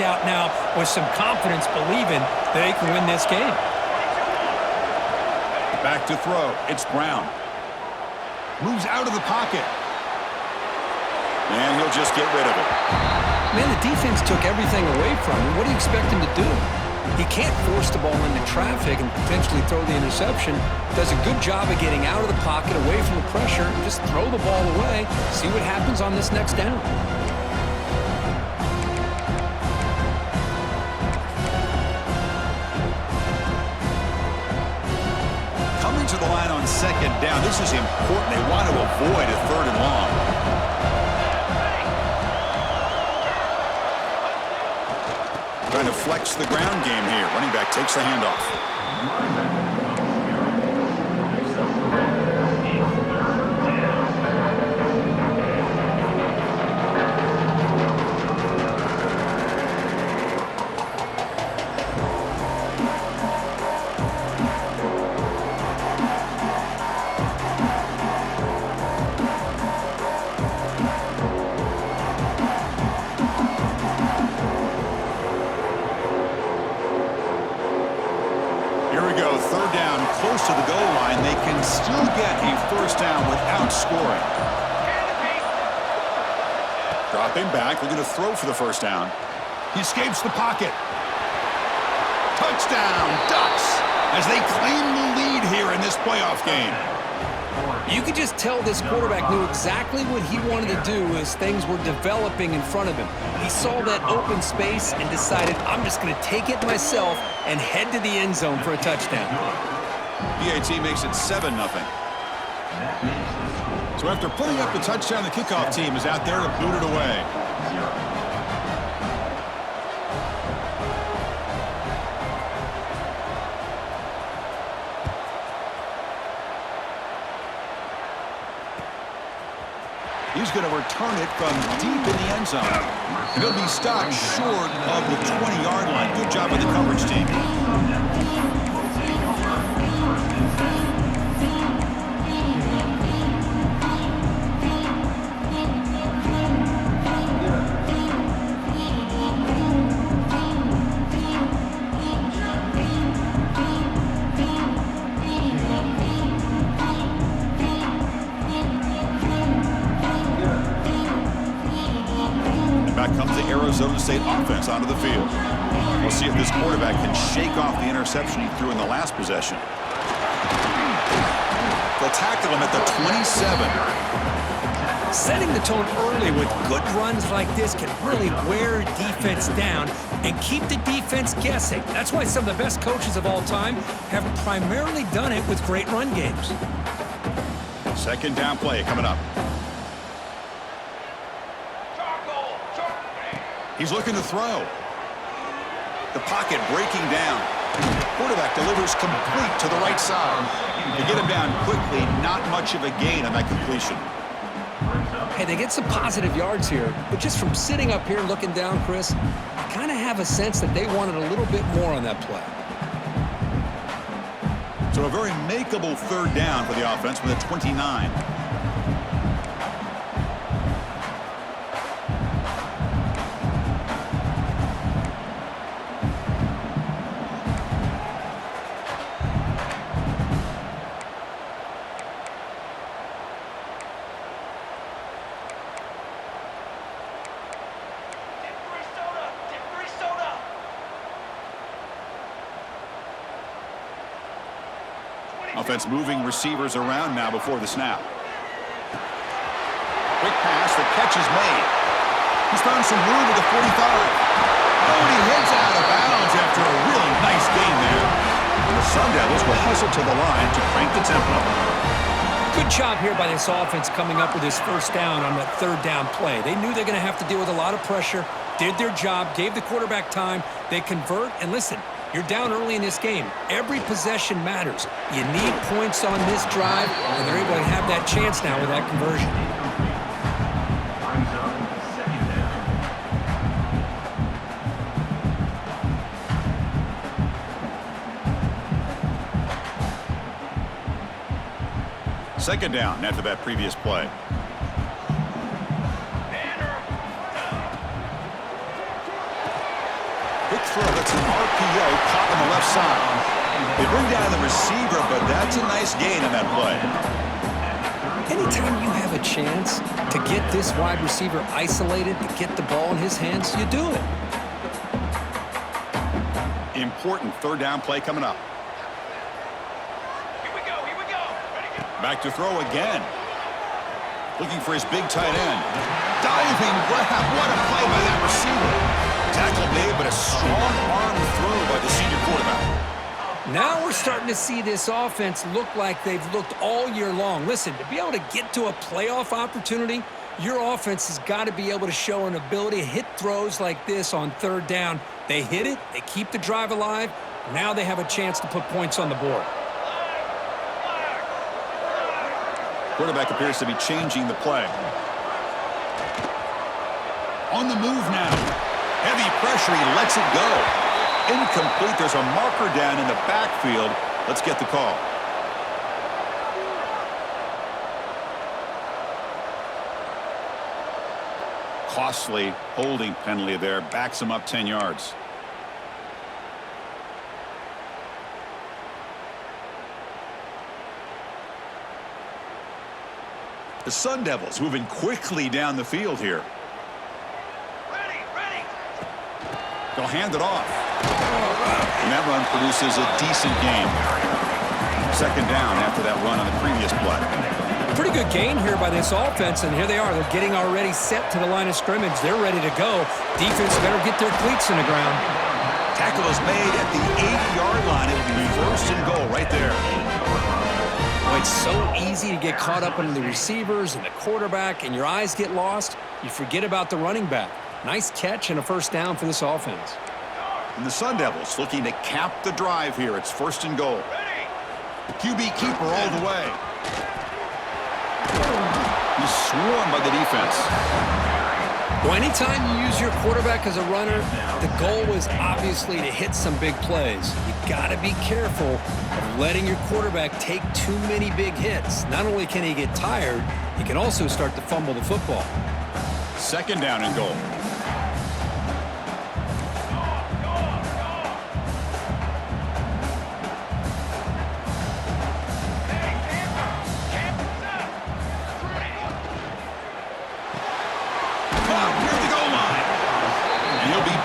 back out now with some confidence, believing they can win this game. Back to throw. It's Brown. Moves out of the pocket. And he'll just get rid of it. Man, the defense took everything away from him. What do you expect him to do? He can't force the ball into traffic and potentially throw the interception. Does a good job of getting out of the pocket, away from the pressure, and just throw the ball away. See what happens on this next down. Coming to the line on second down. This is important. They want to avoid a third and long. Trying to flex the ground game here. Running back takes the handoff. Third down, close to the goal line. They can still get a first down without scoring. Dropping back, looking to throw for the first down. He escapes the pocket. Touchdown, Ducks, as they claim the lead here in this playoff game. You could just tell this quarterback knew exactly what he wanted to do as things were developing in front of him. He saw that open space and decided, I'm just going to take it myself and head to the end zone for a touchdown. PAT makes it 7-0. So after putting up the touchdown, the kickoff team is out there to boot it away. He's going to return it from deep in the end zone. And he'll be stopped short of the 20-yard line. Good job by the coverage team. Comes the Arizona State offense onto the field. We'll see if this quarterback can shake off the interception he threw in the last possession. They'll tackle him at the 27. Setting the tone early with good runs like this can really wear defense down and keep the defense guessing. That's why some of the best coaches of all time have primarily done it with great run games. Second down play coming up. He's looking to throw. The pocket breaking down. Quarterback delivers complete to the right side. They get him down quickly. Not much of a gain on that completion. Hey, they get some positive yards here, but just from sitting up here looking down, Chris, I kind of have a sense that they wanted a little bit more on that play. So a very makeable third down for the offense with a 29. Offense moving receivers around now before the snap. Quick pass, the catch is made. He's found some room at the 45. Oh, and he heads out of bounds after a really nice game there. And the Sun Devils will hustle to the line to crank the tempo. Good job here by this offense coming up with this first down on that third down play. They knew they're going to have to deal with a lot of pressure, did their job, gave the quarterback time. They convert, and listen, you're down early in this game. Every possession matters. You need points on this drive, and they're able to have that chance now with that conversion. Second down after that previous play. Quick throw. That's an RPO caught on the left side. They bring down the receiver, but that's a nice gain on that play. Anytime you have a chance to get this wide receiver isolated, to get the ball in his hands, you do it. Important third down play coming up. Here we go. Ready, go. Back to throw again. Looking for his big tight end. Diving grab. What a play by that receiver. Tackle made, but a strong arm throw by the senior quarterback. Now we're starting to see this offense look like they've looked all year long. Listen, to be able to get to a playoff opportunity, your offense has got to be able to show an ability to hit throws like this on third down. They hit it, they keep the drive alive. Now they have a chance to put points on the board. Quarterback appears to be changing the play. On the move now. Heavy pressure, he lets it go. Incomplete. There's a marker down in the backfield. Let's get the call. Costly holding penalty there. Backs him up 10 yards. The Sun Devils moving quickly down the field here. Ready. They'll hand it off. And that run produces a decent gain. Second down after that run on the previous play. Pretty good gain here by this offense, and here they are. They're getting already set to the line of scrimmage. They're ready to go. Defense better get their cleats in the ground. Tackle is made at the 8-yard line. It will be first and goal right there. Well, it's so easy to get caught up in the receivers and the quarterback, and your eyes get lost. You forget about the running back. Nice catch and a first down for this offense. And the Sun Devils looking to cap the drive here. It's first and goal. QB keeper all the way. He's swarmed by the defense. Well, anytime you use your quarterback as a runner, the goal is obviously to hit some big plays. You got to be careful of letting your quarterback take too many big hits. Not only can he get tired, he can also start to fumble the football. Second down and goal.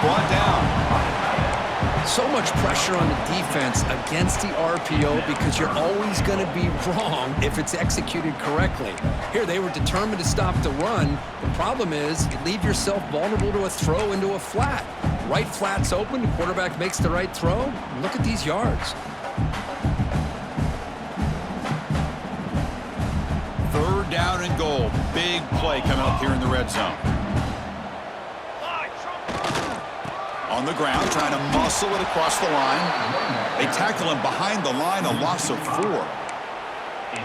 Brought down. So much pressure on the defense against the RPO because you're always going to be wrong if it's executed correctly. Here, they were determined to stop the run. The problem is you leave yourself vulnerable to a throw into a flat. Right flat's open, the quarterback makes the right throw. Look at these yards. Third down and goal. Big play coming up here in the red zone. On the ground, trying to muscle it across the line. They tackle him behind the line, a loss of 4.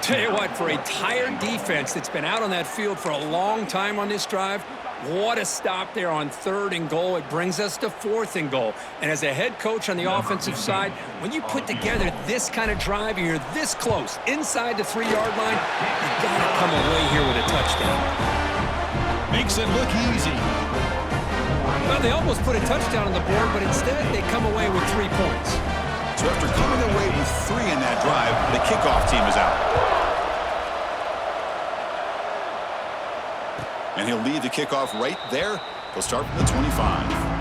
Tell you what, for a tired defense that's been out on that field for a long time on this drive, what a stop there on third and goal. It brings us to fourth and goal. And as a head coach on the offensive side, when you put together this kind of drive and you're this close, inside the 3-yard line, you got to come away here with a touchdown. Makes it look easy. Well, they almost put a touchdown on the board, but instead they come away with 3 points. So after coming away with 3 in that drive, the kickoff team is out. And he'll lead the kickoff right there. They'll start from the 25.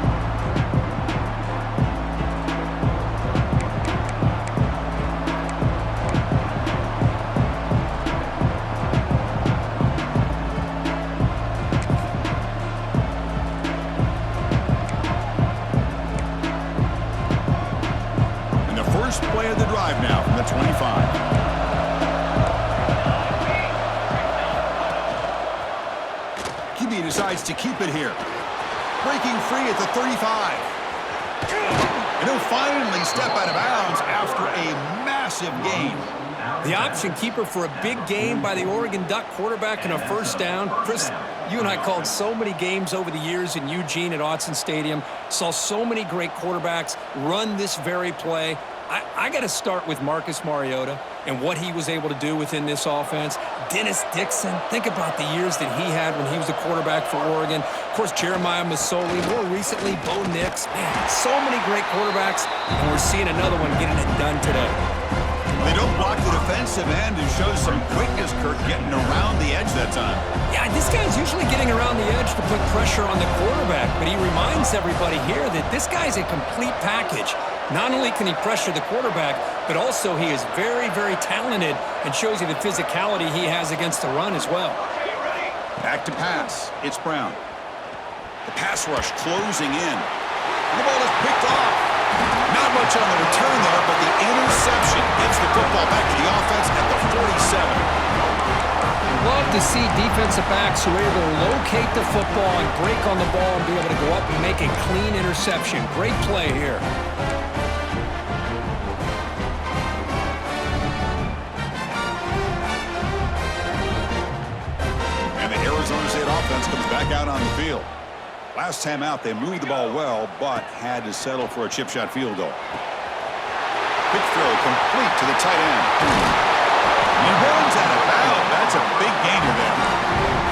First play of the drive now from the 25. QB decides to keep it here. Breaking free at the 35. And he'll finally step out of bounds after a massive gain. The option keeper for a big game by the Oregon Duck quarterback and a first down. Chris, you and I called so many games over the years in Eugene at Autzen Stadium. Saw so many great quarterbacks run this very play. I got to start with Marcus Mariota and what he was able to do within this offense. Dennis Dixon, think about the years that he had when he was the quarterback for Oregon. course, Jeremiah Masoli, more recently, Bo Nix. Man, so many great quarterbacks, and we're seeing another one getting it done today. They don't block the defensive end and show some quickness, Kirk, getting around the edge that time. Yeah, this guy's usually getting around the edge to put pressure on the quarterback, but he reminds everybody here that this guy's a complete package. Not only can he pressure the quarterback, but also he is very, very talented and shows you the physicality he has against the run as well. Back to pass. It's Brown. The pass rush closing in. And the ball is picked off. Not much on the return there, but the interception gives the football back to the offense at the 47. Love to see defensive backs who are able to locate the football and break on the ball and be able to go up and make a clean interception. Great play here. And the Arizona State offense comes back out on the field. Last time out, they moved the ball well, but had to settle for a chip shot field goal. Quick throw complete to the tight end. And Brown's out of bounds. That's a big gainer there.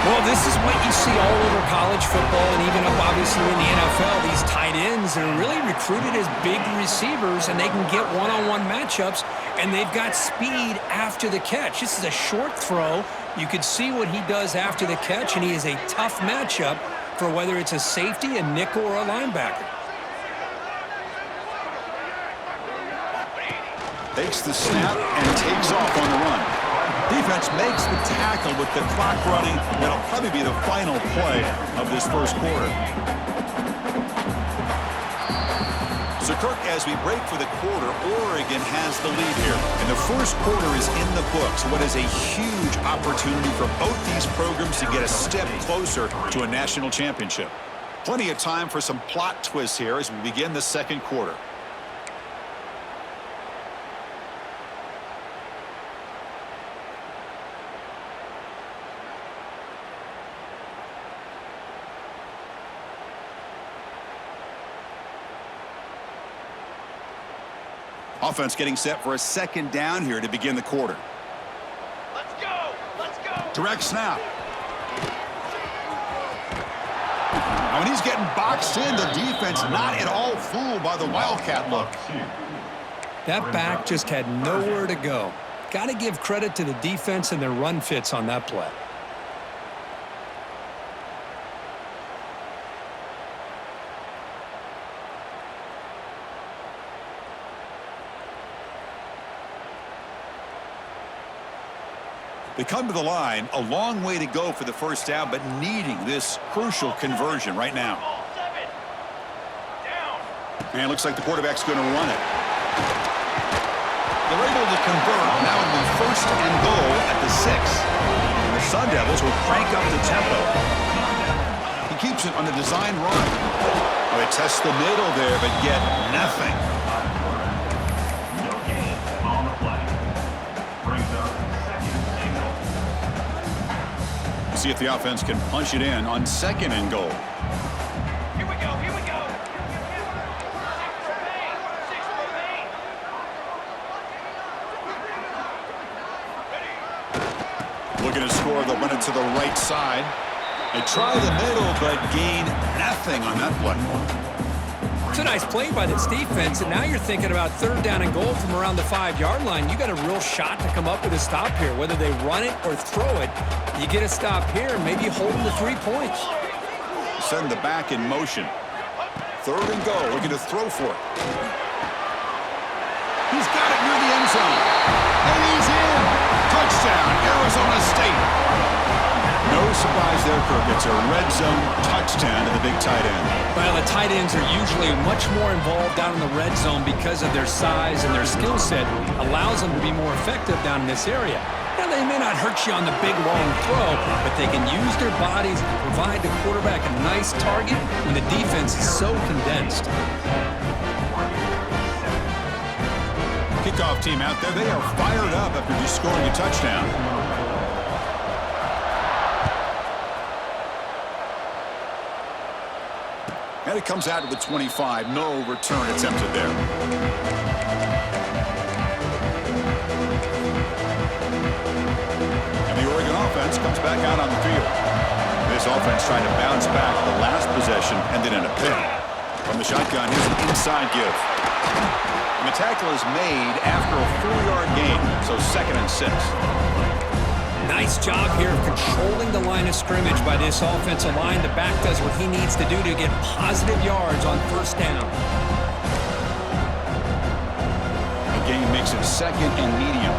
Well, this is what you see all over college football and even up obviously in the NFL. These tight ends are really recruited as big receivers, and they can get one-on-one matchups, and they've got speed after the catch. This is a short throw. You could see what he does after the catch, and he is a tough matchup for whether it's a safety, a nickel, or a linebacker. Takes the snap and takes off on the run. Defense makes the tackle with the clock running. That'll probably be the final play of this first quarter. So, Kirk, as we break for the quarter, Oregon has the lead here. And the first quarter is in the books. What is a huge opportunity for both these programs to get a step closer to a national championship. Plenty of time for some plot twists here as we begin the second quarter. Offense getting set for a second down here to begin the quarter. Let's go! Let's go! Direct snap. Now when he's getting boxed in, the defense not at all fooled by the Wildcat look. That back just had nowhere to go. Got to give credit to the defense and their run fits on that play. They come to the line, a long way to go for the first down, but needing this crucial conversion right now. Ball 7. Down. And it looks like the quarterback's going to run it. They're able to convert. Now it'll be first and goal at the 6. And the Sun Devils will crank up the tempo. He keeps it on the design run. Oh, they test the middle there, but get nothing. See if the offense can punch it in on second and goal. Here we go. Here we go. 6 remain. 6 remain. Ready. Looking to score, they'll run it to the right side. They try the middle, but gain nothing on that play. It's a nice play by this defense, and now you're thinking about third down and goal from around the 5-yard line. You got a real shot to come up with a stop here. Whether they run it or throw it, you get a stop here and maybe hold them to 3 points. Send the back in motion. Third and goal, looking to throw for it. He's got it near the end zone. And he's in. Touchdown, Arizona State. No surprise there, Kirk. It's a red zone touchdown to the big tight end. Well, the tight ends are usually much more involved down in the red zone because of their size and their skill set allows them to be more effective down in this area. Now, they may not hurt you on the big, long throw, but they can use their bodies to provide the quarterback a nice target when the defense is so condensed. Kickoff team out there. They are fired up after just scoring a touchdown. And it comes out to the 25. No return attempted there. And the Oregon offense comes back out on the field. This offense trying to bounce back. The last possession ended in a pick. From the shotgun, here's an inside give. And the tackle is made after a 4-yard gain, so 2nd and 6. Nice job here of controlling the line of scrimmage by this offensive line. The back does what he needs to do to get positive yards on first down. The game makes it 2nd and medium.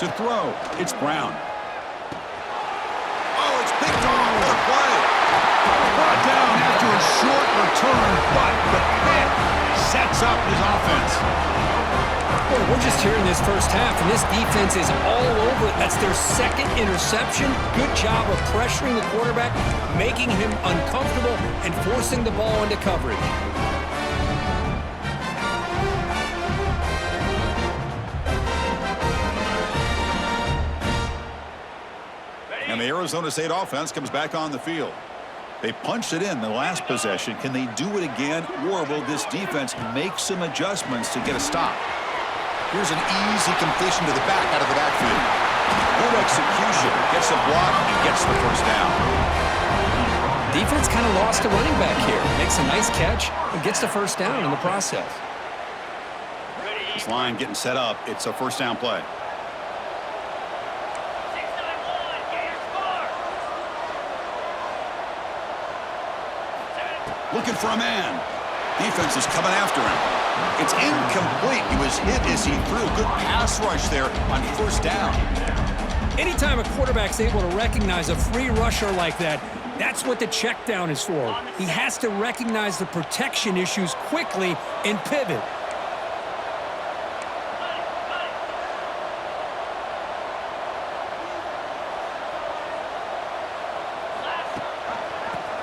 To throw, it's Brown. Oh, it's picked off. What a play. Brought down after a short return, but the pick sets up his offense. Well, we're just here in this first half, and this defense is all over it. That's their 2nd interception. Good job of pressuring the quarterback, making him uncomfortable, and forcing the ball into coverage. And the Arizona State offense comes back on the field. They punched it in the last possession. Can they do it again, or will this defense make some adjustments to get a stop? Here's an easy completion to the back out of the backfield. Good execution. Gets a block and gets the first down. Defense kind of lost a running back here. Makes a nice catch and gets the first down in the process. This line getting set up. It's a first down play. 691, Gator score. Looking for a man. Defense is coming after him. It's incomplete. He was hit as he threw. Good pass rush there on first down. Anytime a quarterback's able to recognize a free rusher like that, that's what the check down is for. He has to recognize the protection issues quickly and pivot.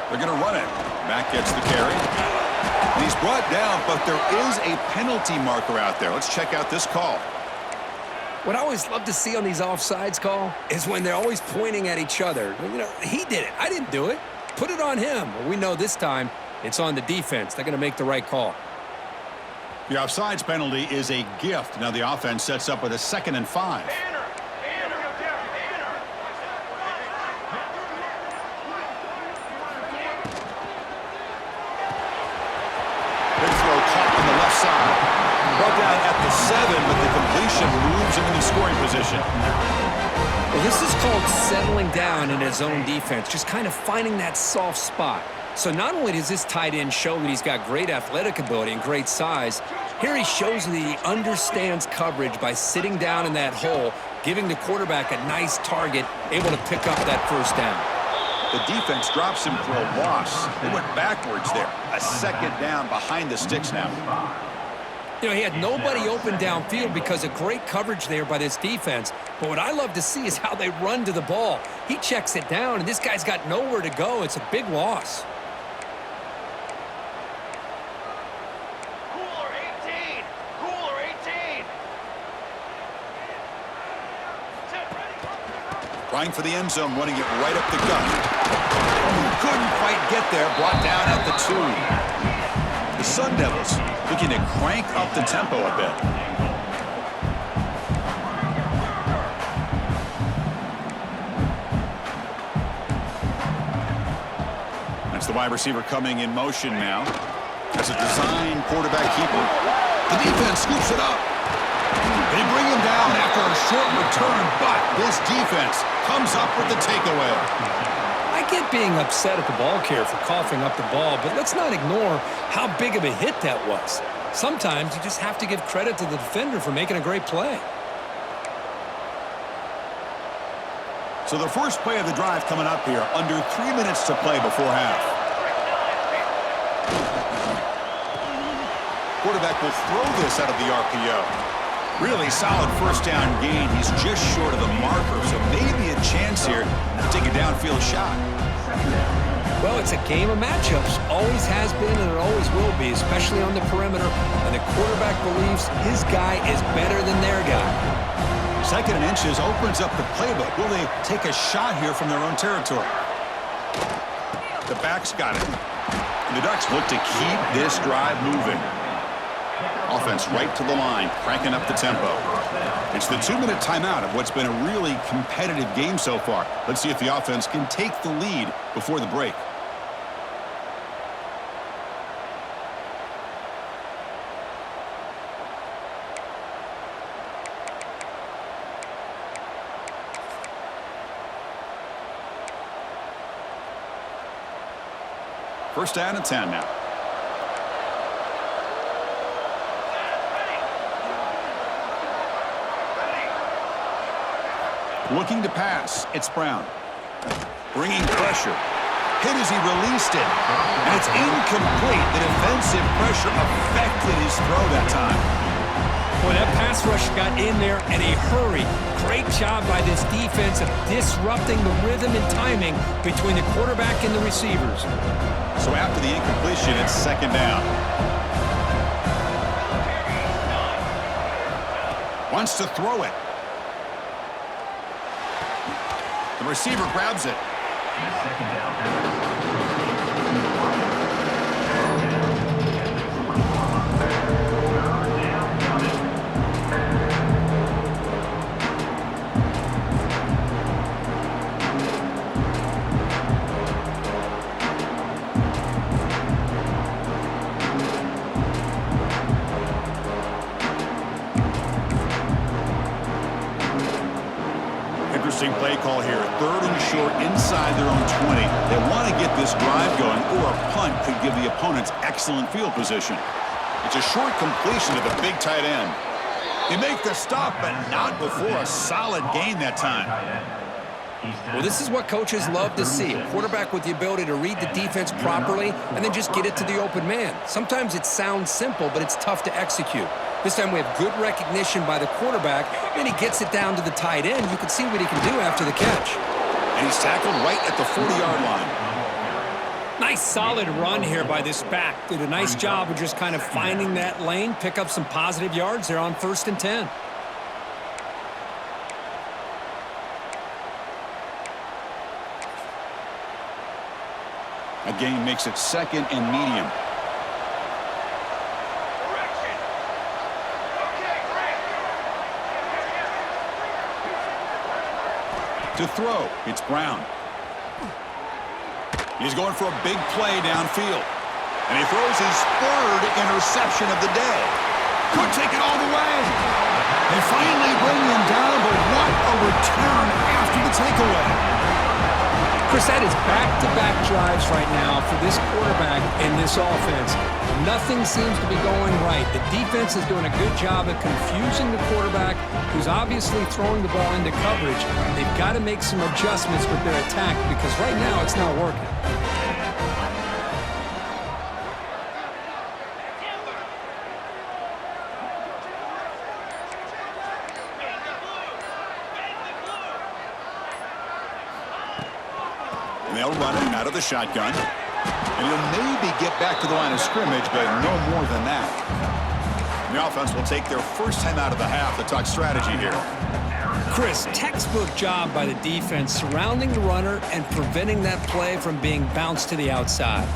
They're going to run it. Mack gets the carry. And he's brought down, but there is a penalty marker out there. Let's check out this call. What I always love to see on these offsides call is when they're always pointing at each other. You know, he did it. I didn't do it. Put it on him. Well, we know this time it's on the defense. They're going to make the right call. The offsides penalty is a gift. Now the offense sets up with a 2nd and 5. Big throw caught on the left side. Brought down at the 7, but the completion moves him into scoring position. Well, this is called settling down in his own defense, just kind of finding that soft spot. So not only does this tight end show that he's got great athletic ability and great size, here he shows that he understands coverage by sitting down in that hole, giving the quarterback a nice target, able to pick up that first down. The defense drops him for a loss. They went backwards there. A 2nd down behind the sticks now. You know, he had nobody open downfield because of great coverage there by this defense. But what I love to see is how they run to the ball. He checks it down, and this guy's got nowhere to go. It's a big loss. Cooler 18. Cooler 18. Trying for the end zone, running it right up the gut. Couldn't quite get there, brought down at the 2. The Sun Devils looking to crank up the tempo a bit. That's the wide receiver coming in motion now. As a design quarterback keeper. The defense scoops it up. They bring him down after a short return, but this defense comes up with the takeaway. I get being upset at the ball carrier for coughing up the ball, but let's not ignore how big of a hit that was. Sometimes you just have to give credit to the defender for making a great play. So the first play of the drive coming up here, under 3 minutes to play before half. Quarterback will throw this out of the RPO. Really solid first down gain. He's just short of the marker, so maybe a chance here to take a downfield shot. Well, it's a game of matchups. Always has been and it always will be, especially on the perimeter. And the quarterback believes his guy is better than their guy. 2nd and inches opens up the playbook. Will they take a shot here from their own territory? The back's got it. And the Ducks look to keep this drive moving. Offense right to the line, cranking up the tempo. It's the 2-minute timeout of what's been a really competitive game so far. Let's see if the offense can take the lead before the break. First down and 10 now. Looking to pass. It's Brown. Bringing pressure. Hit as he released it. And it's incomplete. The defensive pressure affected his throw that time. Boy, that pass rush got in there in a hurry. Great job by this defense of disrupting the rhythm and timing between the quarterback and the receivers. So after the incompletion, it's second down. Wants to throw it. The receiver grabs it. Interesting play call here. Third and short inside their own 20. They want to get this drive going, or a punt could give the opponents excellent field position. It's a short completion to the big tight end. They make the stop, but not before a solid gain that time. Well, this is what coaches love to see. A quarterback with the ability to read the defense properly and then just get it to the open man. Sometimes it sounds simple, but it's tough to execute. This time we have good recognition by the quarterback, and he gets it down to the tight end. You can see what he can do after the catch. And he's tackled right at the 40-yard line. Nice solid run here by this back. Did a nice job of just kind of finding that lane, pick up some positive yards there on 1st and 10. A gain makes it second and medium. To throw, it's Brown. He's going for a big play downfield. And he throws his third interception of the day. Could take it all the way. They finally bring him down, but what a return after the takeaway. Chris, that is back-to-back drives right now for this quarterback and this offense. Nothing seems to be going right. The defense is doing a good job at confusing the quarterback, who's obviously throwing the ball into coverage. They've got to make some adjustments with their attack because right now it's not working. They'll run him out of the shotgun. And he'll maybe get back to the line of scrimmage, but no more than that. The offense will take their first time out of the half to talk strategy here. Chris, textbook job by the defense surrounding the runner and preventing that play from being bounced to the outside.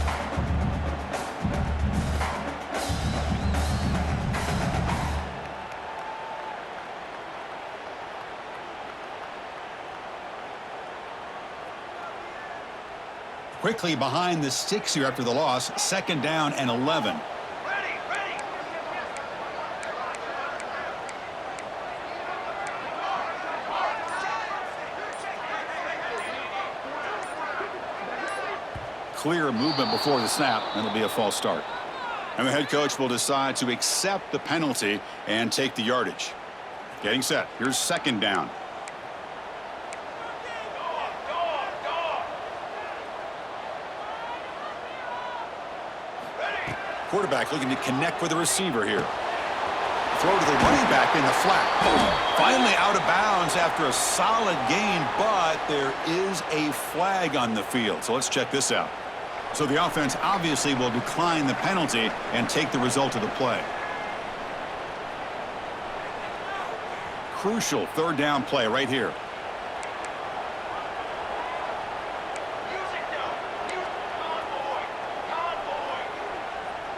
Quickly behind the sticks here after the loss. Second down and 11. Clear movement before the snap, and it'll be a false start. And the head coach will decide to accept the penalty and take the yardage. Getting set. Here's second down. Quarterback looking to connect with the receiver here. Throw to the running back in the flat. Finally out of bounds after a solid gain, but there is a flag on the field. So let's check this out. So the offense obviously will decline the penalty and take the result of the play. Crucial third down play right here.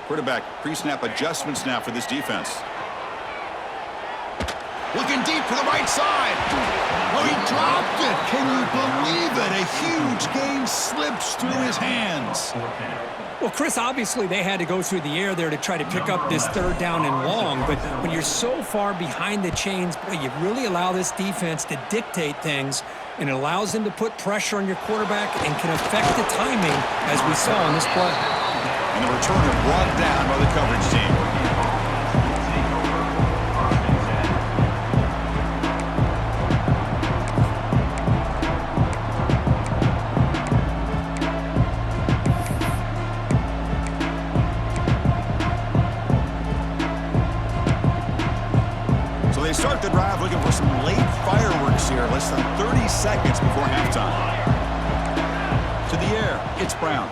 Quarterback pre-snap adjustments now for this defense. Looking deep to the right side. Oh, he dropped it. Can you believe it? A huge gain slips through his hands. Well, Chris, obviously they had to go through the air there to try to pick up this third down and long, but when you're so far behind the chains, boy, you really allow this defense to dictate things, and it allows them to put pressure on your quarterback and can affect the timing, as we saw on this play. And the returner brought down by the coverage team. Start the drive looking for some late fireworks here, less than 30 seconds before halftime. To the air, it's Brown.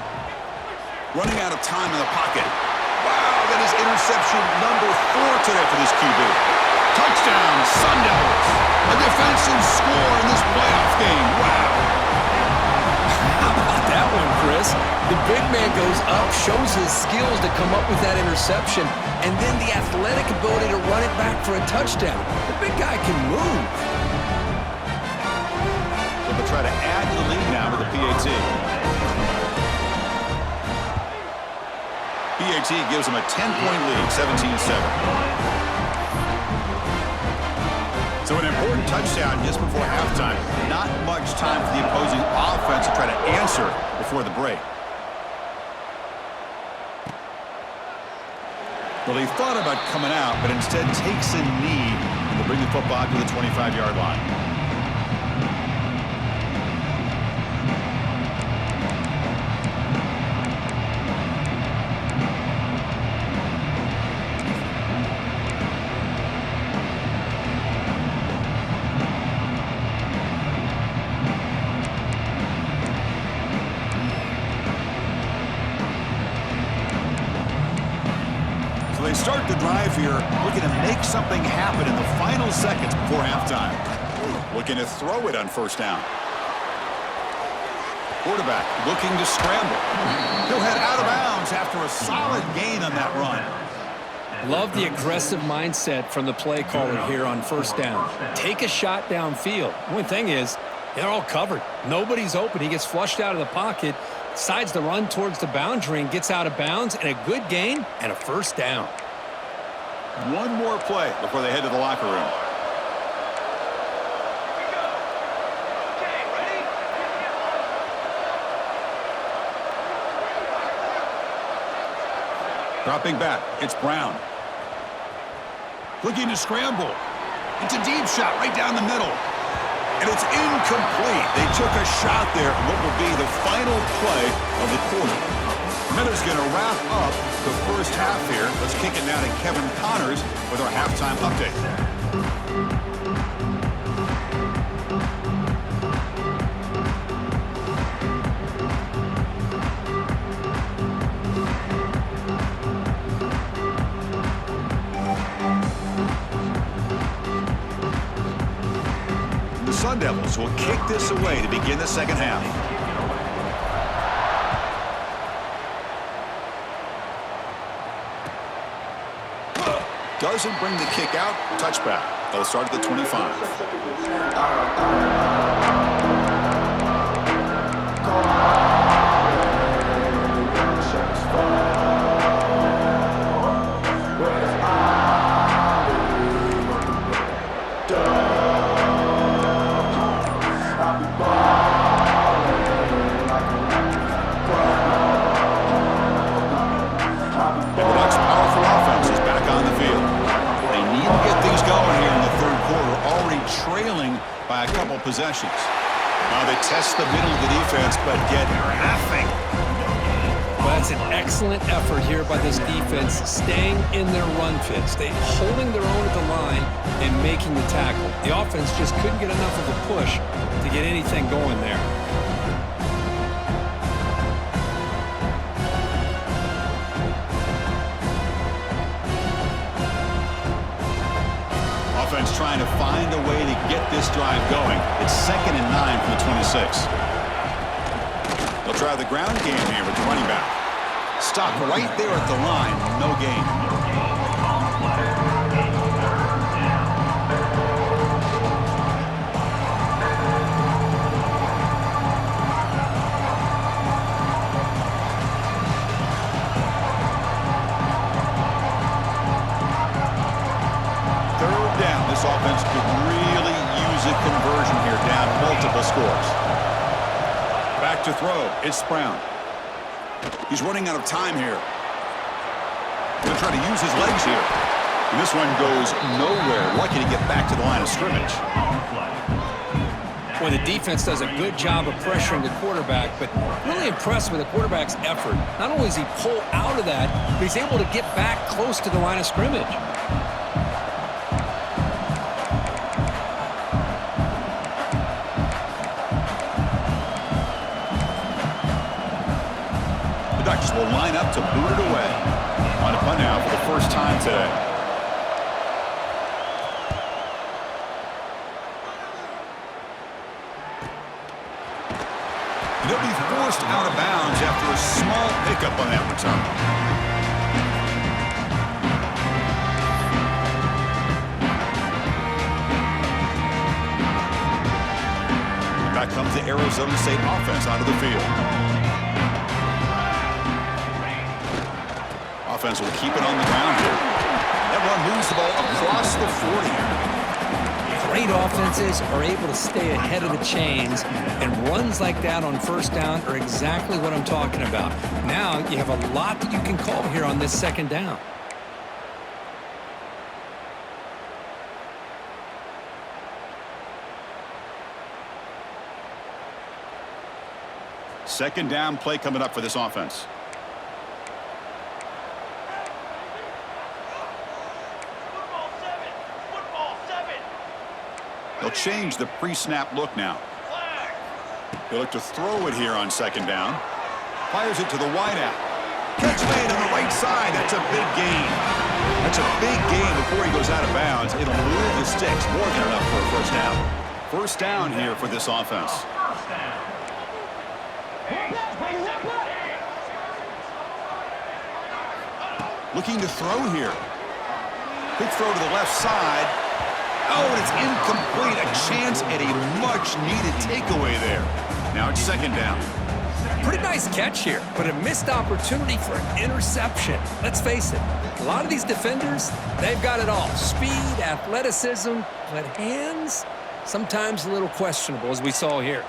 Running out of time in the pocket. Wow, that is interception number 4 today for this QB. Touchdown, Sun Devils. A defensive score in this playoff game. Wow. How about that one, Chris? The big man goes up, shows his skills to come up with that interception, and then the athletic ability to run it back for a touchdown. The big guy can move. So they'll try to add the lead now to the PAT. PAT gives them a 10-point lead, 17-7. So an important touchdown just before halftime. Not much time for the opposing offense to try to answer before the break. Well, he thought about coming out, but instead takes a knee and will bring the football to the 25-yard line. They start the drive here, looking to make something happen in the final seconds before halftime. Looking to throw it on first down. Quarterback looking to scramble. He'll head out of bounds after a solid gain on that run. Love the aggressive mindset from the play caller here on first down. Take a shot downfield. One thing is, they're all covered. Nobody's open. He gets flushed out of the pocket, decides to run towards the boundary and gets out of bounds, and a good gain and a first down. One more play before they head to the locker room. Okay, ready? Dropping back, it's Brown. Looking to scramble. It's a deep shot right down the middle. And it's incomplete. They took a shot there on what will be the final play of the quarter. Miller's going to wrap up the first half here. Let's kick it now to Kevin Connors with our halftime update. The Sun Devils will kick this away to begin the second half. Doesn't bring the kick out. Touchback. They'll start at the 25. Trailing by a couple possessions. Now they test the middle of the defense, but get nothing. Well, that's an excellent effort here by this defense, staying in their run fits. They holding their own at the line and making the tackle. The offense just couldn't get enough of a push to get anything going there. Offense trying to find a way to get this drive going. It's 2nd and 9 from the 26. They'll try the ground game here with the running back. Stopped right there at the line. No gain. This offense could really use a conversion here, down multiple scores. Back to throw. It's Brown. He's running out of time here. Going to try to use his legs here. And this one goes nowhere. Lucky to get back to the line of scrimmage. Well, the defense does a good job of pressuring the quarterback, but really impressed with the quarterback's effort. Not only does he pull out of that, but he's able to get back close to the line of scrimmage. The Ducks will line up to boot it away. On a punt now for the first time today. They'll be forced out of bounds after a small pickup on that return. Back comes the Arizona State offense onto the field. Offense will keep it on the ground here. That one moves the ball across the 40. Great offenses are able to stay ahead of the chains, and runs like that on first down are exactly what I'm talking about. Now you have a lot that you can call here on this second down. Second down play coming up for this offense. They'll change the pre-snap look now. They'll look to throw it here on second down. Fires it to the wideout. Catch made on the right side. That's a big gain. That's a big gain before he goes out of bounds. It'll move the sticks. More than enough for a first down. First down here for this offense. Looking to throw here. Quick throw to the left side. Oh, and it's incomplete. A chance at a much-needed takeaway there. Now it's second down. Pretty nice catch here, but a missed opportunity for an interception. Let's face it, a lot of these defenders, they've got it all. Speed, athleticism, but hands, sometimes a little questionable, as we saw here.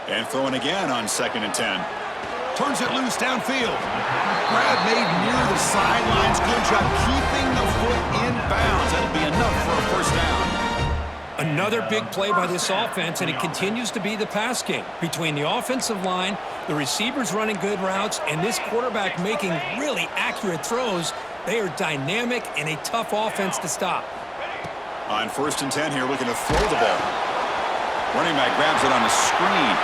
And throwing again on 2nd and 10. Turns it loose downfield. Grab made near the sidelines. Good job keeping the foot in bounds. That'll be enough for a first down. Another big play by this offense, and it continues to be the pass game. Between the offensive line, the receivers running good routes, and this quarterback making really accurate throws, they are dynamic and a tough offense to stop. On 1st and 10 here, looking to throw the ball. Running back grabs it on the screen.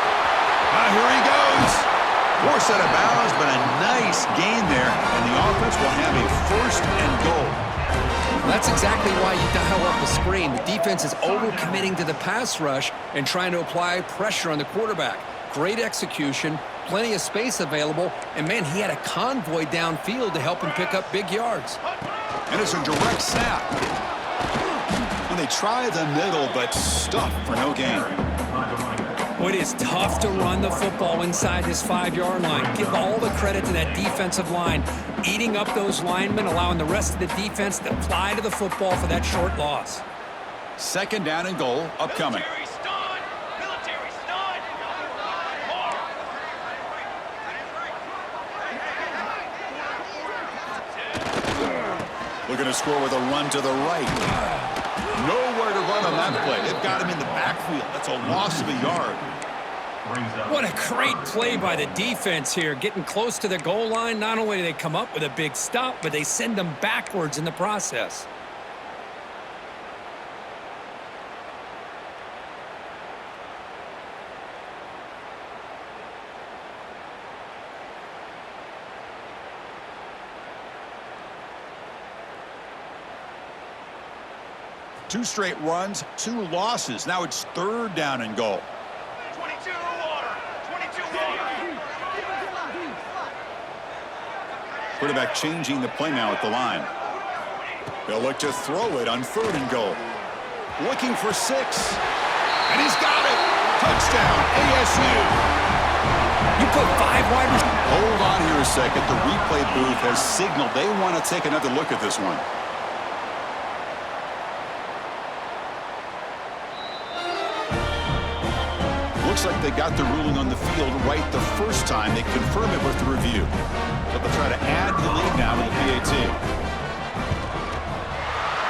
Here he goes. Forced out of bounds, but a nice gain there, and the offense will have a 1st and goal. That's exactly why you dial up the screen. The defense is overcommitting to the pass rush and trying to apply pressure on the quarterback. Great execution, plenty of space available, and man, he had a convoy downfield to help him pick up big yards. And it's a direct snap. And they try the middle, but stuffed for no gain. Well, it is tough to run the football inside this 5-yard line. Give all the credit to that defensive line, eating up those linemen, allowing the rest of the defense to fly to the football for that short loss. Second down and goal upcoming. Military stun. Looking to score with a run to the right. Nowhere to run on that play. They've got him in the backfield. That's a loss of a yard. What a great play by the defense here. Getting close to the goal line, not only do they come up with a big stop, but they send them backwards in the process. Two straight runs, 2 losses. Now it's 3rd down and goal. 22 water. Quarterback changing the play now at the line. They'll look to throw it on 3rd and goal. Looking for 6. And he's got it. Touchdown, ASU. You put 5 wide receivers. Hold on here a second. The replay booth has signaled they want to take another look at this one. Looks like they got the ruling on the field right the first time. They confirm it with the review. But they'll try to add the lead now with the PAT.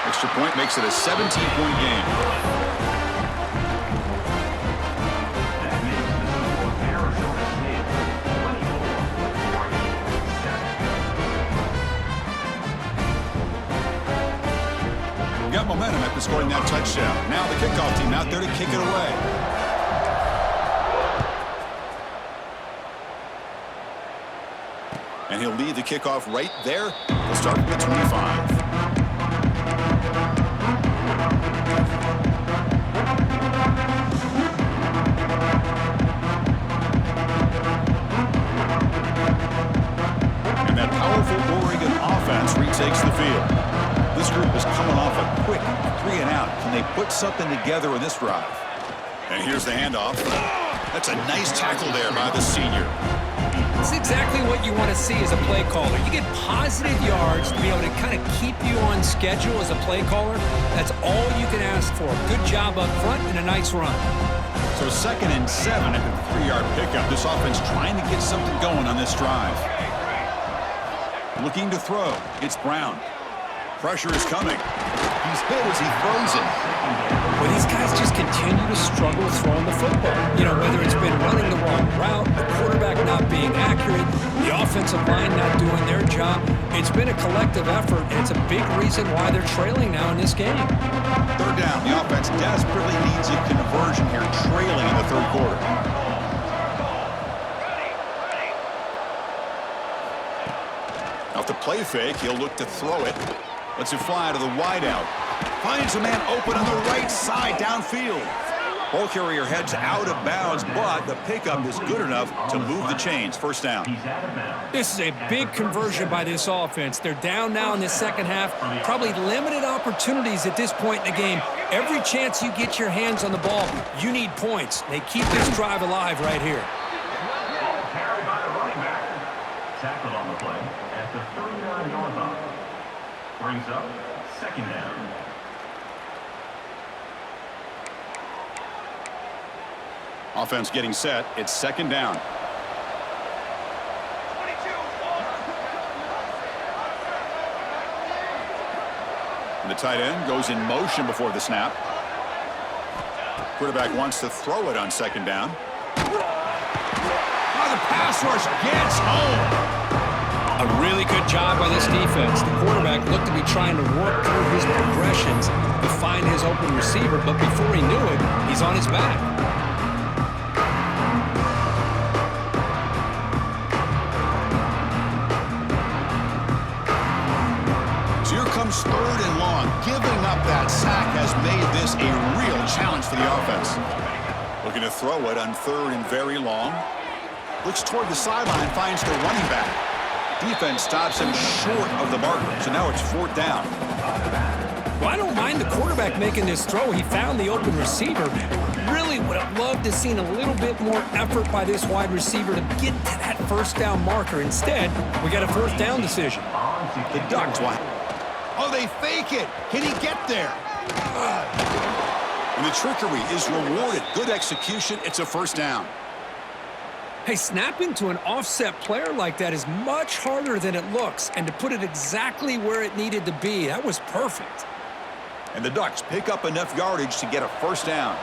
Extra point makes it a 17-point game. Got momentum after scoring that touchdown. Now the kickoff team out there to kick it away. And he'll lead the kickoff right there. They'll start at the 25. And that powerful Oregon offense retakes the field. This group is coming off a quick 3-and-out. Can they put something together in this drive? And here's the handoff. That's a nice tackle there by the senior. It's exactly what you want to see as a play caller. You get positive yards to be able to kind of keep you on schedule as a play caller. That's all you can ask for. Good job up front and a nice run. So 2nd and 7 at the 3-yard pickup. This offense trying to get something going on this drive. Looking to throw. It's Brown. Pressure is coming. He's hit as he throws it. Well, these guys just continue to struggle throwing the football. You know, whether it's been running the wrong route, the quarterback not being accurate, the offensive line not doing their job. It's been a collective effort, and it's a big reason why they're trailing now in this game. 3rd down. The offense desperately needs a conversion here, trailing in the 3rd quarter. Off the play fake, he'll look to throw it. Lets it fly to the wideout. Finds a man open on the right side downfield. Ball carrier heads out of bounds, but the pickup is good enough to move the chains. 1st down. This is a big conversion by this offense. They're down now in the second half. Probably limited opportunities at this point in the game. Every chance you get your hands on the ball, you need points. They keep this drive alive right here. Carried by the running back. Tackled on the play at the 39-yard line. Brings up 2nd down. Offense getting set. It's 2nd down. 22. And the tight end goes in motion before the snap. Quarterback wants to throw it on 2nd down. Oh, the pass rush gets home. A really good job by this defense. The quarterback looked to be trying to work through his progressions to find his open receiver, but before he knew it, he's on his back. So here comes 3rd and long. Giving up that sack has made this a real challenge for the offense. Looking to throw it on 3rd and very long. Looks toward the sideline, finds the running back. Defense stops him short of the marker, so now it's 4th down. Well, I don't mind the quarterback making this throw. He found the open receiver. Really would have loved to have seen a little bit more effort by this wide receiver to get to that 1st down marker. Instead, we got a 4th down decision. The Ducks want. Oh, they fake it. Can he get there? And the trickery is rewarded. Good execution. It's a 1st down. Hey, snapping to an offset player like that is much harder than it looks, and to put it exactly where it needed to be, that was perfect. And the Ducks pick up enough yardage to get a 1st down.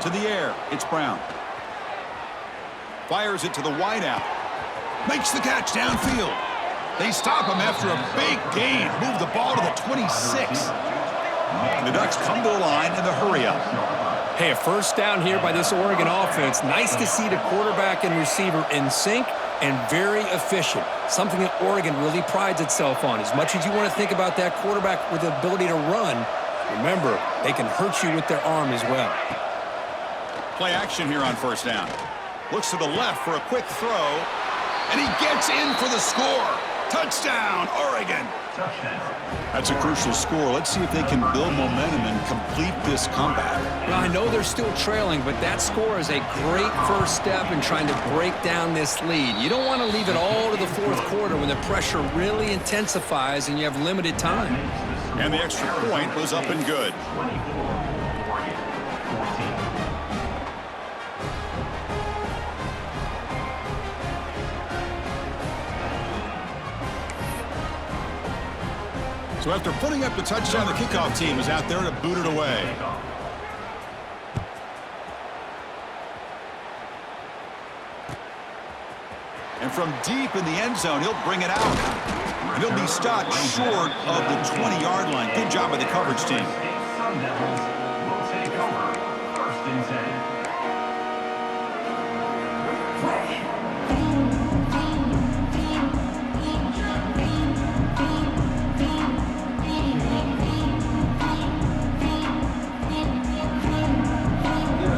To the air, it's Brown. Fires it to the wideout. Makes the catch downfield. They stop him after a big gain. Move the ball to the 26. And the Ducks come to the line in the hurry-up. Hey, a 1st down here by this Oregon offense. Nice to see the quarterback and receiver in sync and very efficient. Something that Oregon really prides itself on. As much as you want to think about that quarterback with the ability to run, remember, they can hurt you with their arm as well. Play action here on 1st down. Looks to the left for a quick throw. And he It's in for the score. Touchdown, Oregon. Touchdown. That's a crucial score. Let's see if they can build momentum and complete this comeback. Well, I know they're still trailing, but that score is a great first step in trying to break down this lead. You don't want to leave it all to the fourth quarter when the pressure really intensifies and you have limited time. And the extra point was up and good. 24. Oregon 14. So after putting up the touchdown, the kickoff team is out there to boot it away. And from deep in the end zone, he'll bring it out. And he'll be stopped short of the 20-yard line. Good job by the coverage team. Sun Devils will take over. First and 10.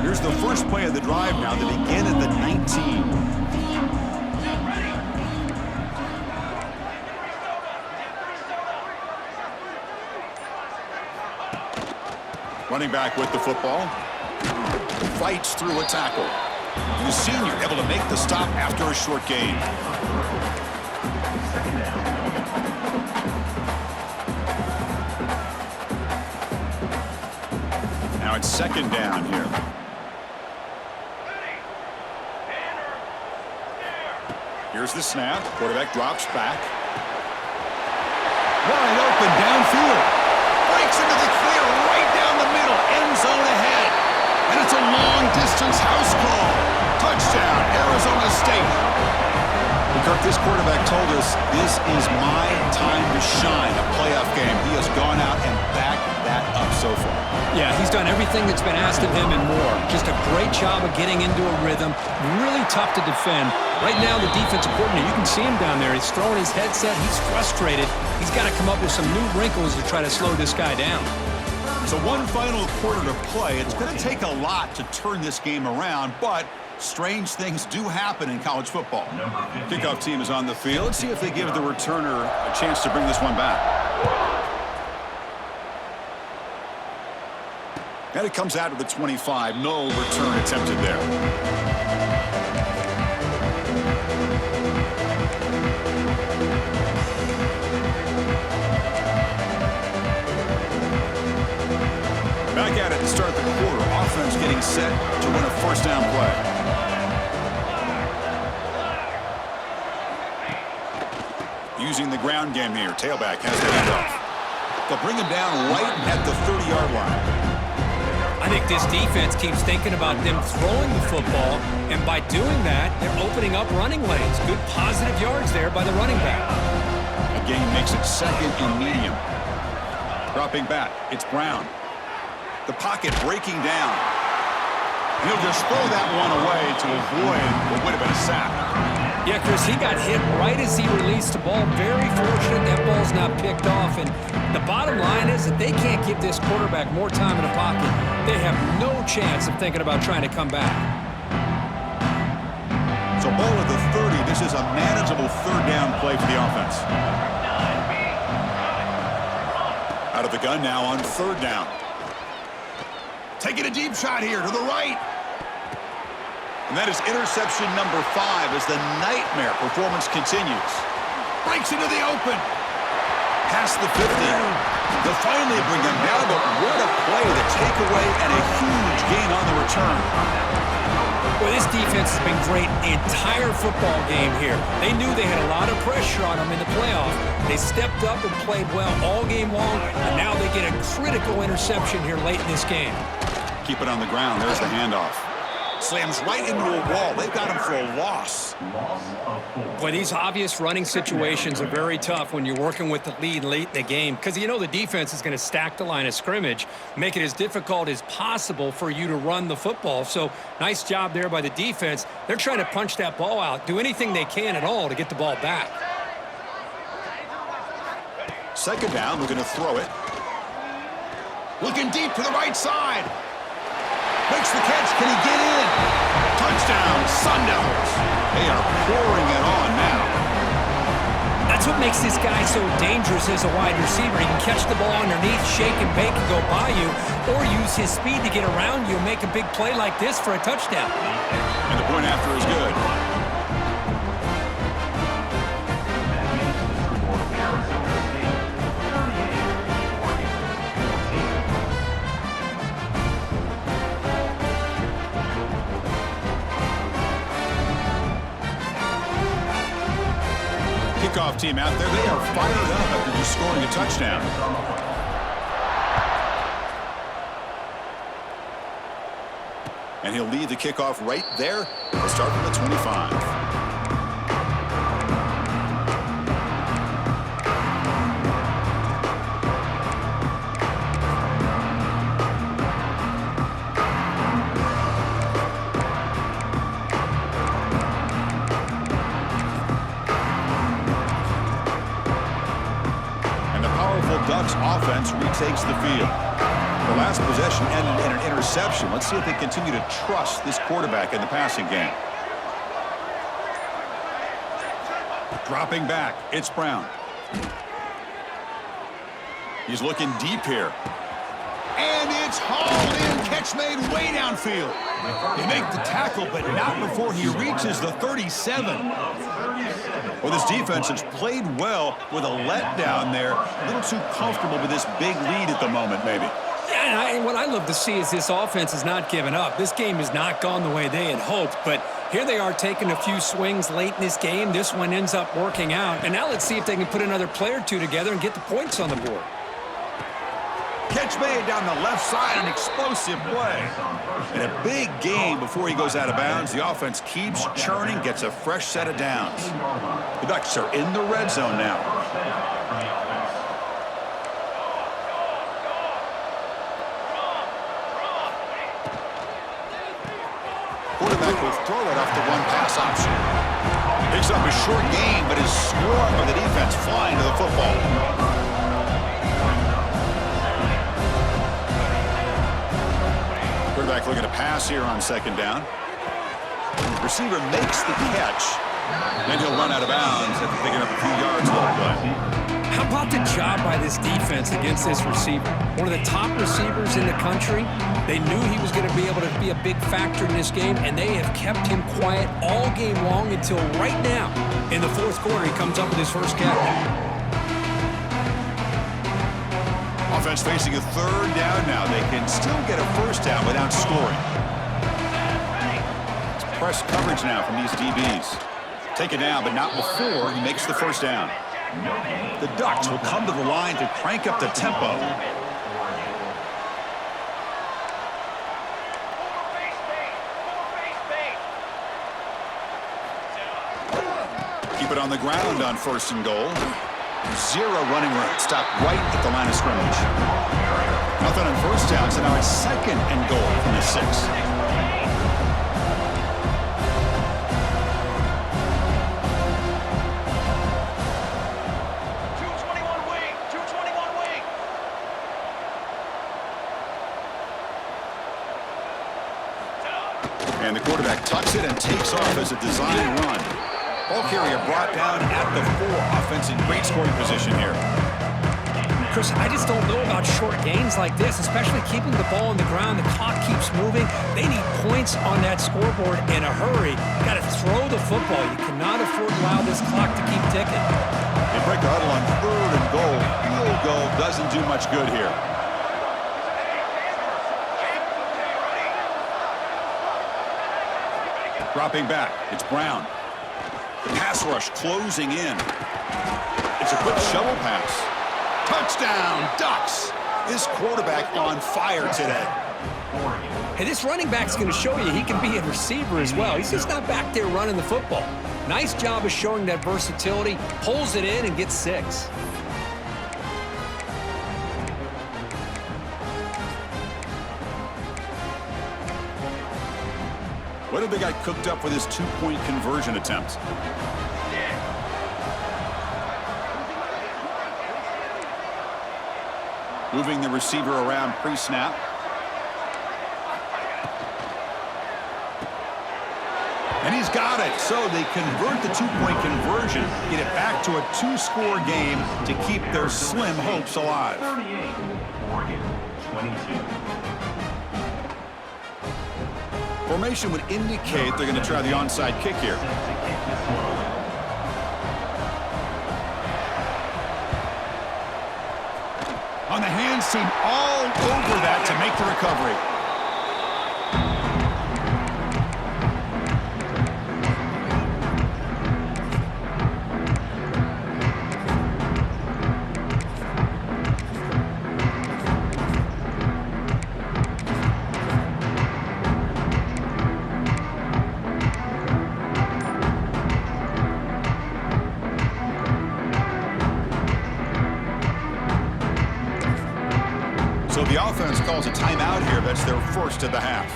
Here's the first play of the drive now. They begin at the 19. Running back with the football. Fights through a tackle. The senior able to make the stop after a short gain. Second down. Now it's second down here. Here's the snap. Quarterback drops back. Wide open downfield. Breaks into the clear right down the middle. End zone ahead. And it's a long-distance house call. Touchdown, Arizona State. Kirk, this quarterback told us this is my time to shine. A playoff game. He has gone out and backed that up so far. Yeah, he's done everything that's been asked of him and more. Just a great job of getting into a rhythm. Really tough to defend. Right now, the defensive coordinator, you can see him down there. He's throwing his headset. He's frustrated. He's got to come up with some new wrinkles to try to slow this guy down. So one final quarter to play. It's going to take a lot to turn this game around, but strange things do happen in college football. Kickoff team is on the field. Let's see if they give the returner a chance to bring this one back. And it comes out to the 25. No return attempted there. Back at it to start the quarter. Offense getting set to win a first down play. Using the ground game here. Tailback has the handoff. They'll bring him down right at the 30-yard line. I think this defense keeps thinking about them throwing the football, and by doing that, they're opening up running lanes. Good positive yards there by the running back. Again, makes it second and medium. Dropping back, it's Brown. The pocket breaking down. And he'll just throw that one away to avoid what would have been a sack. Yeah, Chris, he got hit right as he released the ball. Very fortunate that ball's not picked off. And the bottom line is that they can't give this quarterback more time in the pocket. They have no chance of thinking about trying to come back. So ball at the 30. This is a manageable third down play for the offense. Out of the gun now on third down. Taking a deep shot here to the right. And that is interception number 5 as the nightmare performance continues. Breaks into the open. Past the 50. They'll finally bring them down, but what a play, the takeaway, and a huge gain on the return. Well, this defense has been great the entire football game here. They knew they had a lot of pressure on them in the playoff. They stepped up and played well all game long, and now they get a critical interception here late in this game. Keep it on the ground. There's the handoff. Slams right into a wall. They've got him for a loss. Loss of 4. Boy, these obvious running situations are very tough when you're working with the lead late in the game because you know the defense is going to stack the line of scrimmage, make it as difficult as possible for you to run the football. So nice job there by the defense. They're trying to punch that ball out, do anything they can at all to get the ball back. Second down, we're going to throw it. Looking deep to the right side. Makes the catch. Can he get in? Touchdown, Sun Devils. They are pouring it on now. makes this guy so dangerous as a wide receiver. He can catch the ball underneath, shake and bake and go by you, or use his speed to get around you and make a big play like this for a touchdown. And the point after is good. Kickoff team out there, they are fired up after just scoring a touchdown. And he'll lead the kickoff right there. He'll start from the 25. Ducks offense retakes the field. The last possession ended in an interception. Let's see if they continue to trust this quarterback in the passing game. Dropping back, it's Brown. He's looking deep here. And it's hauled in. Catch made way downfield. They make the tackle, but not before he reaches the 37. Well, this defense has played well with a letdown there. A little too comfortable with this big lead at the moment, maybe. Yeah, and what I love to see is this offense has not given up. This game has not gone the way they had hoped, but here they are taking a few swings late in this game. This one ends up working out. And now let's see if they can put another play or two together and get the points on the board. Catch made down the left side, an explosive play. And a big game before he goes out of bounds. The offense keeps churning, gets a fresh set of downs. The Ducks are in the red zone now. Quarterback will throw it off the one-pass option. Picks up a short gain, but is swarmed by the defense flying to the football. Quarterback looking to pass here on second down. Receiver makes the catch. Then he'll run out of bounds after picking up a few yards on the play. How about the job by this defense against this receiver? One of the top receivers in the country. They knew he was going to be able to be a big factor in this game, and they have kept him quiet all game long until right now. In the fourth quarter, he comes up with his first catch. Offense facing a third down now. They can still get a first down without scoring. It's press coverage now from these DBs. Taken down, but not before he makes the first down. The Ducks will come to the line to crank up the tempo. Keep it on the ground on first and goal. Zero running room. Stopped right at the line of scrimmage. Nothing on first down, so now it's second and goal from the 6. And the quarterback tucks it and takes off as a design run. Ball carrier brought down at the 4. Offense in great scoring position here. Chris, I just don't know about short gains like this, especially keeping the ball on the ground. The clock keeps moving. They need points on that scoreboard in a hurry. Got to throw the football. You cannot afford to allow this clock to keep ticking. They break a huddle on third and goal. Field goal doesn't do much good here. Dropping back, it's Brown. The pass rush closing in. It's a quick shovel pass. Touchdown, Ducks! This quarterback on fire today. Hey, this running back's going to show you he can be a receiver as well. He's just not back there running the football. Nice job of showing that versatility. Pulls it in and gets 6. What have they got cooked up for this 2-point conversion attempt? Moving the receiver around pre-snap. And he's got got it. So they convert the two-point conversion, get it back to a two-score game to keep their slim hopes alive. 38, Oregon 22. Formation would indicate they're going to try the onside kick here. Set to kick this one away. On the hands team all over that to make the recovery. So the offense calls a timeout here. That's their first of the half.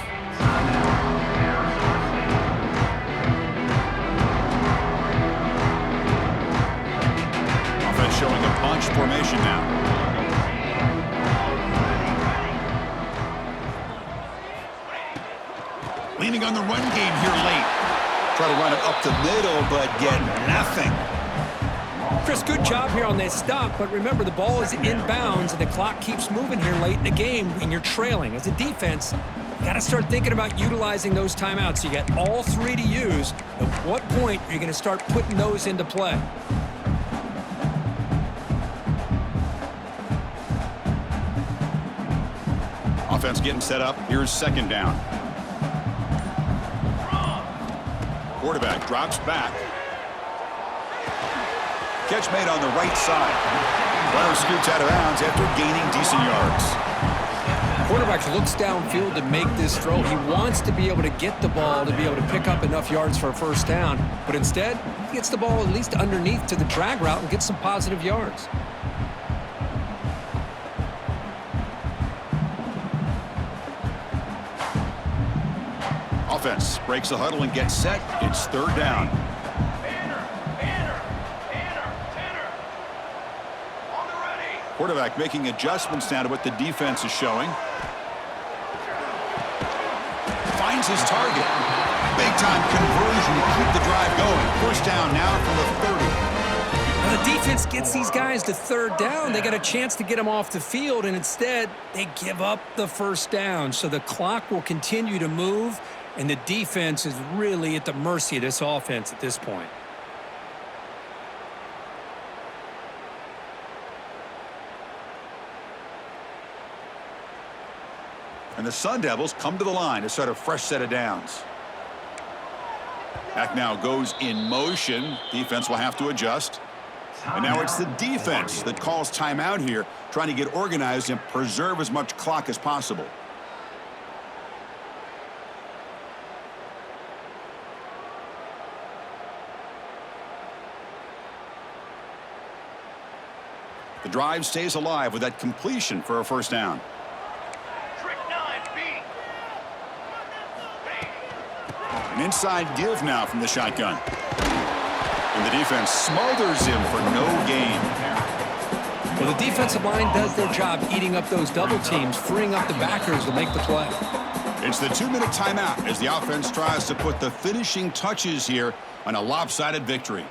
Offense showing a bunch formation now. Leaning on the run game here late. Try to run it up the middle, but get nothing. Chris, good job here on that stop, but remember the ball is inbounds and the clock keeps moving here late in the game and you're trailing. As a defense, you got to start thinking about utilizing those timeouts. You got all three to use. At what point are you going to start putting those into play? Offense getting set up. Here's second down. Quarterback drops back. Catch made on the right side. Runner scoots out of bounds after gaining decent yards. Quarterback looks downfield to make this throw. He wants to be able to get the ball to be able to pick up enough yards for a first down, but instead, he gets the ball at least underneath to the drag route and gets some positive yards. Offense breaks the huddle and gets set. It's third down. Quarterback making adjustments now to what the defense is showing. Finds his target. Big-time conversion to keep the drive going. First down now from the 30. When the defense gets these guys to third down, they got a chance to get them off the field, and instead, they give up the first down. So the clock will continue to move, and the defense is really at the mercy of this offense at this point. And the Sun Devils come to the line to start a fresh set of downs. Back now goes in motion. Defense will have to adjust. And now it's the defense that calls timeout here, trying to get organized and preserve as much clock as possible. The drive stays alive with that completion for a first down. An inside give now from the shotgun. And the defense smothers him for no gain. Well, the defensive line does their job eating up those double teams, freeing up the backers to make the play. It's the 2-minute timeout as the offense tries to put the finishing touches here on a lopsided victory.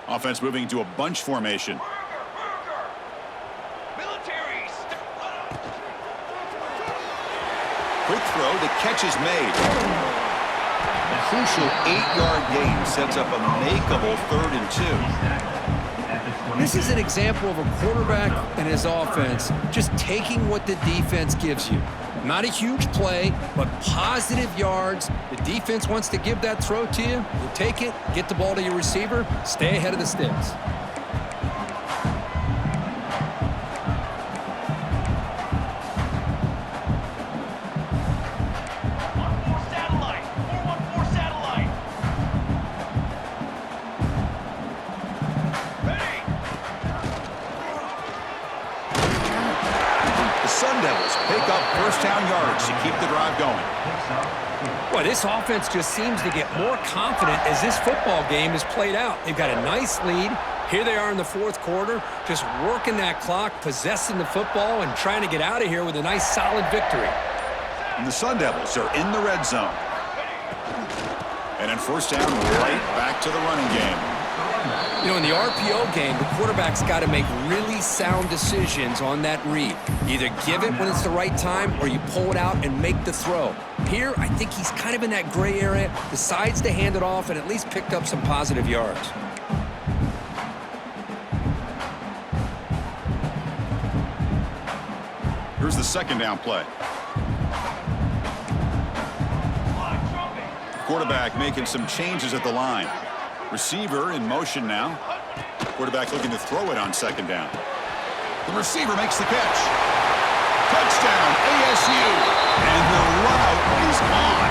Offense moving to a bunch formation. Quick throw, the catch is made. A crucial 8-yard gain sets up a makeable 3rd and 2. This is an example of a quarterback and his offense just taking what the defense gives you. Not a huge play, but positive yards. The defense wants to give that throw to you. You take it, get the ball to your receiver, stay ahead of the sticks. First down yards to keep the drive going. Boy, this offense just seems to get more confident as this football game is played out. They've got a nice lead. Here they are in the fourth quarter, just working that clock, possessing the football, and trying to get out of here with a nice, solid victory. And the Sun Devils are in the red zone. And in first down, right back to the running game. You know, in the RPO game, the quarterback's got to make really sound decisions on that read. Either give it when it's the right time or you pull it out and make the throw. Here, I think he's kind of in that gray area, decides to hand it off and at least picked up some positive yards. Here's the second down play. Quarterback making some changes at the line. Receiver in motion now. Quarterback looking to throw it on second down. The receiver makes the catch. Touchdown, ASU. And the route is on.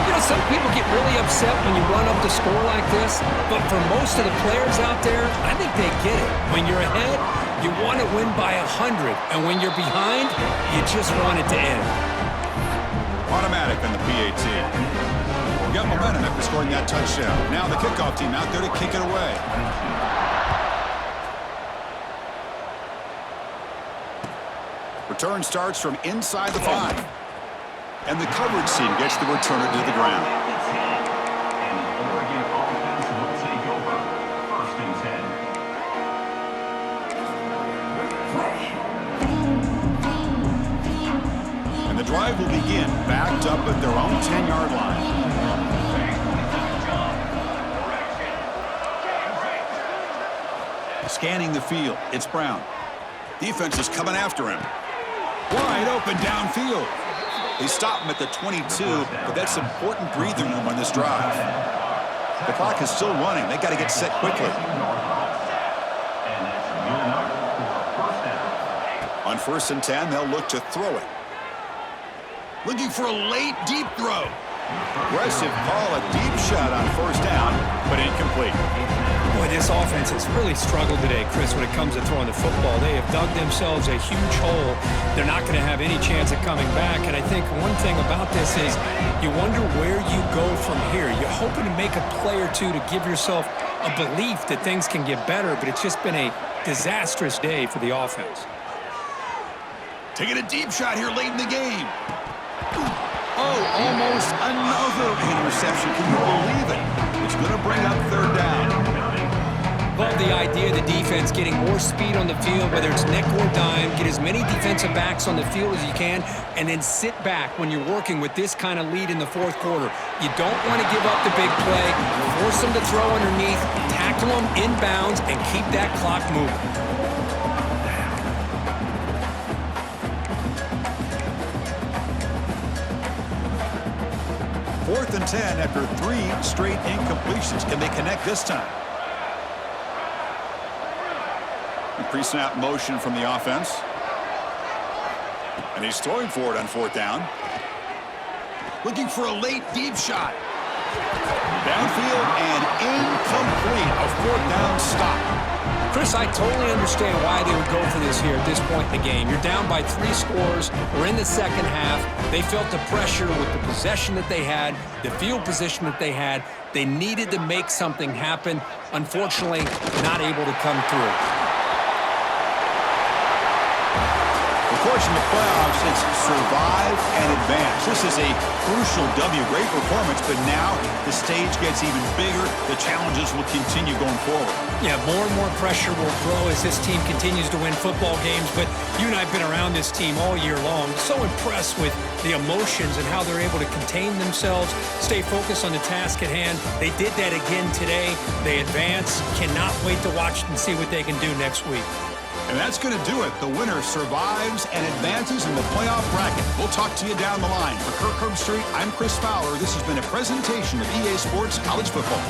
You know, some people get really upset when you run up the score like this, but for most of the players out there, I think they get it. When you're ahead, you want to win by 100, and when you're behind, you just want it to end. Automatic on the PAT. We got momentum after scoring that touchdown. Now the kickoff team out there to kick it away. Return starts from inside the 5. And the coverage team gets the returner to the ground. And the Oregon offense will take over. First and 10. And the drive will begin backed up at their own 10-yard line. Scanning the field, it's Brown. Defense is coming after him. Wide open downfield. They stop him at the 22, but that's important breathing room on this drive. The clock is still running. They got to get set quickly. And that's good enough for a first down. On first and 10, they'll look to throw it. Looking for a late, deep throw. Aggressive call, a deep shot on first down, but incomplete. Boy, this offense has really struggled today, Chris, when it comes to throwing the football. They have dug themselves a huge hole. They're not going to have any chance of coming back. And I think one thing about this is you wonder where you go from here. You're hoping to make a play or two to give yourself a belief that things can get better, but it's just been a disastrous day for the offense. Taking a deep shot here late in the game. Oh, almost another interception. Can you believe it? It's going to bring up third down. Love the idea of the defense getting more speed on the field, whether it's nickel or dime, get as many defensive backs on the field as you can, and then sit back when you're working with this kind of lead in the fourth quarter. You don't want to give up the big play, force them to throw underneath, tackle them inbounds, and keep that clock moving. Fourth and 10 after 3 straight incompletions. Can they connect this time? Pre-snap motion from the offense. And he's throwing for it on fourth down. Looking for a late deep shot. Downfield and incomplete. A fourth down stop. Chris, I totally understand why they would go for this here at this point in the game. You're down by 3 scores. We're in the second half. They felt the pressure with the possession that they had, the field position that they had. They needed to make something happen. Unfortunately, not able to come through. Of course, in the playoffs, it's survive and advance. This is a crucial W. Great performance, but now the stage gets even bigger. The challenges will continue going forward. Yeah, more and more pressure will grow as this team continues to win football games, but you and I have been around this team all year long. So impressed with the emotions and how they're able to contain themselves, stay focused on the task at hand. They did that again today. They advance. Cannot wait to watch and see what they can do next week. And that's going to do it. The winner survives and advances in the playoff bracket. We'll talk to you down the line. For Kirk Herbstreit, I'm Chris Fowler. This has been a presentation of EA Sports College Football.